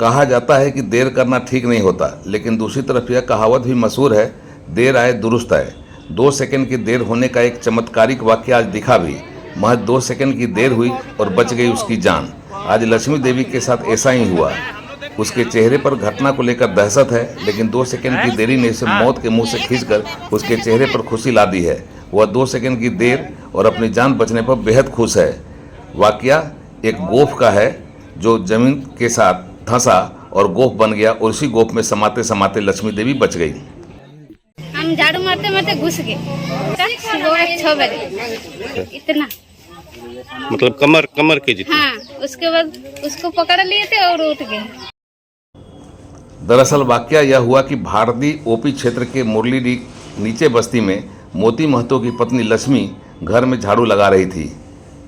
कहा जाता है कि देर करना ठीक नहीं होता, लेकिन दूसरी तरफ यह कहावत भी मशहूर है, देर आए दुरुस्त आए। 2 सेकंड की देर होने का एक चमत्कारिक वाक्य आज दिखा भी। महज 2 सेकंड की देर हुई और बच गई उसकी जान। आज लक्ष्मी देवी के साथ ऐसा ही हुआ। उसके चेहरे पर घटना को लेकर दहशत है, लेकिन 2 सेकंड की देरी ने उसे मौत के मुंह से खींचकर उसके चेहरे पर खुशी ला दी है। वह 2 सेकंड की देर और अपनी जान बचने पर बेहद खुश है। वाकया एक गोफ का है जो जमीन के साथ धंसा और गोफ बन गया और उसी गोफ में समाते समाते लक्ष्मी देवी बच गई। हम झाड़ू मारते मारते घुस गए सुबह 6 बजे इतना, मतलब कमर के जितना। हाँ, उसके बाद उसको पकड़ लिए थे और उठ गए। दरअसल वाकया यह हुआ कि भारतीय ओपी क्षेत्र के मुरली नीचे बस्ती में मोती महतो की पत्नी लक्ष्मी घर में झाड़ू लगा रही थी।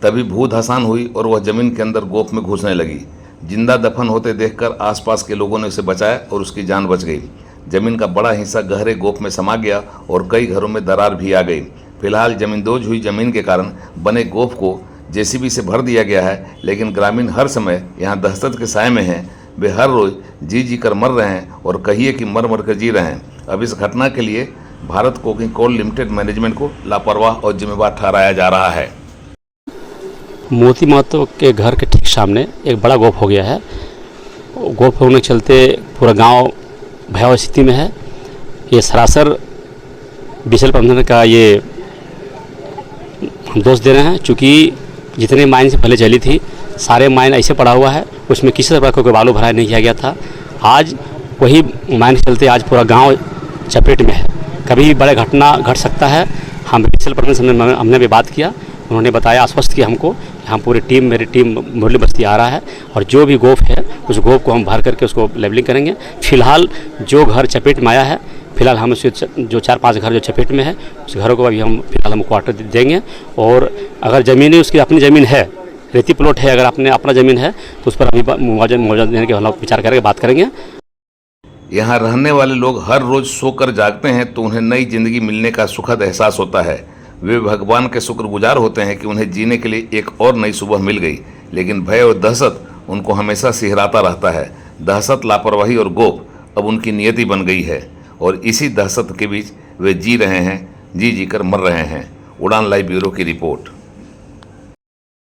तभी भू धसान हुई और वह जमीन के अंदर गोफ में घुसने लगी। जिंदा दफन होते देखकर आसपास के लोगों ने उसे बचाया और उसकी जान बच गई। जमीन का बड़ा हिस्सा गहरे गोफ में समा गया और कई घरों में दरार भी आ गई। फिलहाल जमींदोज हुई जमीन के कारण बने गोफ को जेसीबी से भर दिया गया है, लेकिन ग्रामीण हर समय यहाँ दहशत के साए में हैं। वे हर रोज जी जी कर मर रहे हैं और कहिए कि मर मर कर जी रहे हैं। अब इस घटना के लिए Bharat coking coal limited management को लापरवाह और जिम्मेवार ठहराया जा रहा है। मोती महतो के घर के ठीक सामने एक बड़ा गोफ हो गया है। गोफ होने के चलते पूरा गांव भयावह स्थिति में है। ये सरासर बिजली प्रबंधन का ये हम दोष दे रहे हैं, चूँकि जितने माइन से पहले चली थी सारे माइन ऐसे पड़ा हुआ है, उसमें किसी तरह का कोई बालू भराई नहीं किया गया था। आज वही माइन के चलते आज पूरा गांव चपेट में है। कभी भी बड़े घटना घट सकता है। हम बिजली प्रबंधन से हमने भी बात किया, उन्होंने बताया, आश्वस्त किया हमको, हम पूरी टीम मेरी टीम मुरली बस्ती आ रहा है और जो भी गोफ है उस गोफ को हम भर करके उसको लेवलिंग करेंगे। फिलहाल जो घर चपेट में आया है, फिलहाल हम उसे जो 4-5 घर जो चपेट में है उस घरों को अभी हम फिलहाल हम क्वार्टर देंगे। और अगर ज़मीन उसकी अपनी ज़मीन है, रेती प्लॉट है, अगर अपना ज़मीन है तो उस पर अभी मुआवजा देने के हम लोग विचार करेंगे, बात करेंगे। यहाँ रहने वाले लोग हर रोज सोकर जागते हैं तो उन्हें नई जिंदगी मिलने का सुखद एहसास होता है। वे भगवान के शुक्रगुजार होते हैं कि उन्हें जीने के लिए एक और नई सुबह मिल गई, लेकिन भय और दहशत उनको हमेशा सिहराता रहता है। दहशत, लापरवाही और गोफ अब उनकी नियति बन गई है और इसी दहशत के बीच वे जी रहे हैं, जी जी कर मर रहे हैं। उड़ान लाइव ब्यूरो की रिपोर्ट।